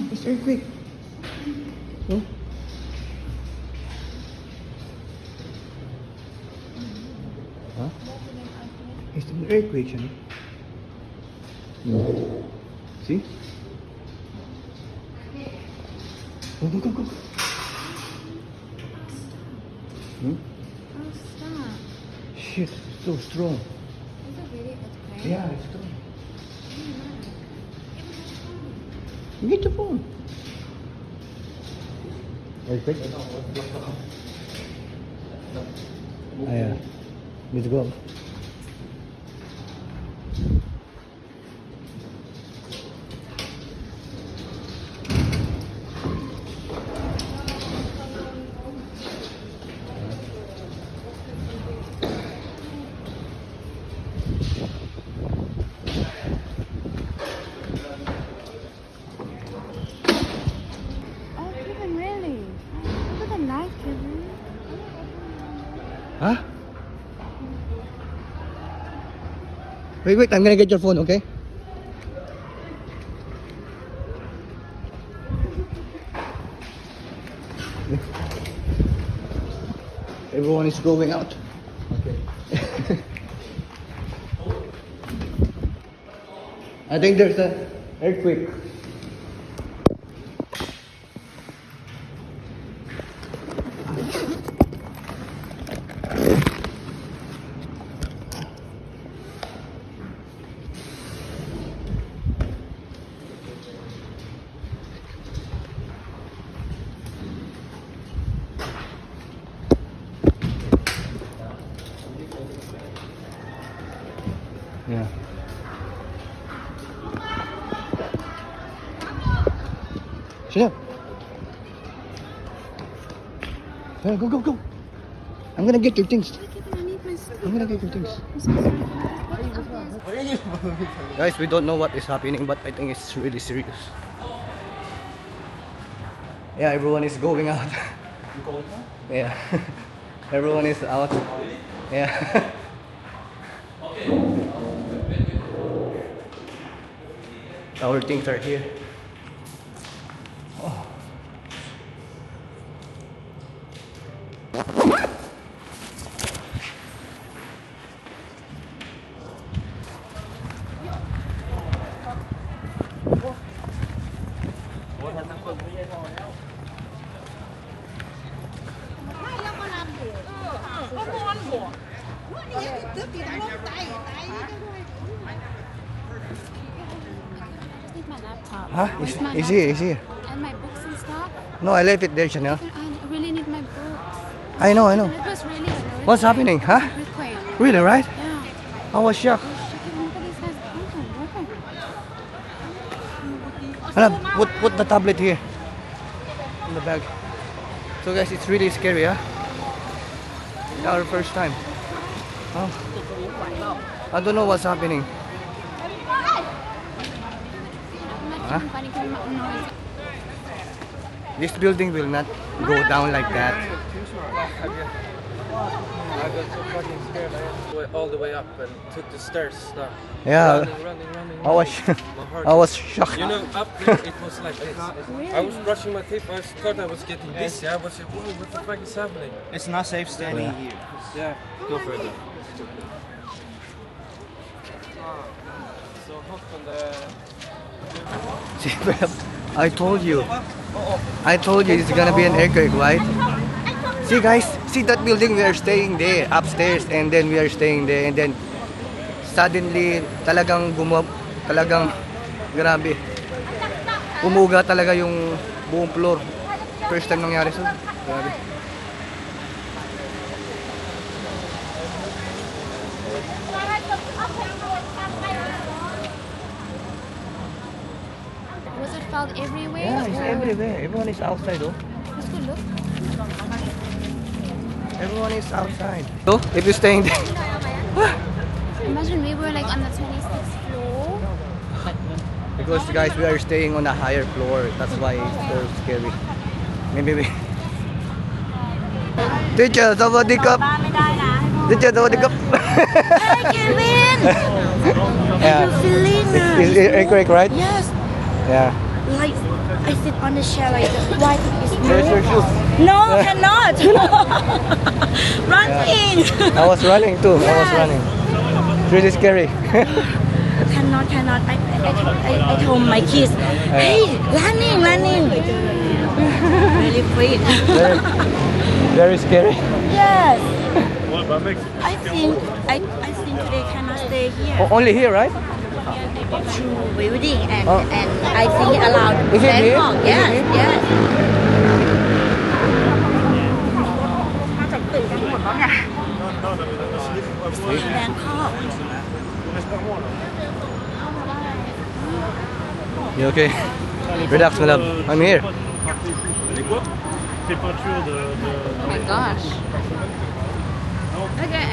It's earthquake. No? Huh? It's an earthquake siya, no? See? Go, go, go, go. Hmm? Oh, stop. Shit, so strong. Is it really earthquake? Yeah, it's strong. You get the phone. Earthquake? Ah, yeah. Let's go. Oh, Kevin, really? Look at light, Kevin. Huh? Wait, wait, I'm gonna get your phone, okay? Everyone is going out. Okay. I think there's an earthquake. Yeah. Shut up. Yeah, go, go, go. I'm gonna get your things. Kevin, I need my stuff. I'm gonna get your things. I'm so sorry. Guys, we don't know what is happening, but I think it's really serious. Yeah, everyone is going out. Yeah. Everyone is out. Yeah. Our things are here. Oh. I need my laptop. Huh? Where's my Is here, laptop? is here. And my books and stuff. No, I left it there, Chanel. I really need my books. I know, I know. It was really an earthquake. What's happening, huh? Earthquake. Really, right? Yeah. I was shocked. Oh, shit, look at these guys. Put the tablet here in the bag. So guys, it's really scary, huh? Our first time. Oh. I don't know what's happening. Huh? This building will not go down like that. I got so fucking scared. I went all the way up and took the stairs. Yeah. Running. My heart. I was shocked. You know, up there it was like this. I was brushing my teeth. I thought I was getting dizzy. I was like, whoa, what the fuck is happening? It's not safe standing here. Yeah, go further. So hot on the... See, I told you. I told you it's gonna be an earthquake, right? See guys, see that building, we are staying there, upstairs, and then we are staying there, and then suddenly, talagang grabe. Umuga talaga yung buong floor. First time nangyari, so grabe. Was it felt everywhere? Yeah, it's or- everywhere. Everyone is outside, oh. Let's go look. Everyone is outside. So, if you're staying there, Imagine we were like on the 26th floor. because guys, we are staying on a higher floor. That's why it's so scary. Maybe we... Teacher, somebody cup. Teacher, somebody cup. Hey, Kevin! Yeah. Are you feeling Is it earthquake, right? Yes. Yeah. Like, I I sit on the chair like why it's There's your shoes. No, cannot. Running. I was running too. I was Yes. running. Really scary. Cannot. I told my kids, hey, running. Really quick. very, very scary. Yes. I think today cannot stay here. Only here, right? Two building and Oh. and I think around Is it here? Bangkok. Is it Yes, here? yes. แบงคอก You okay? Relax, my love. I'm here. Oh my gosh. Okay.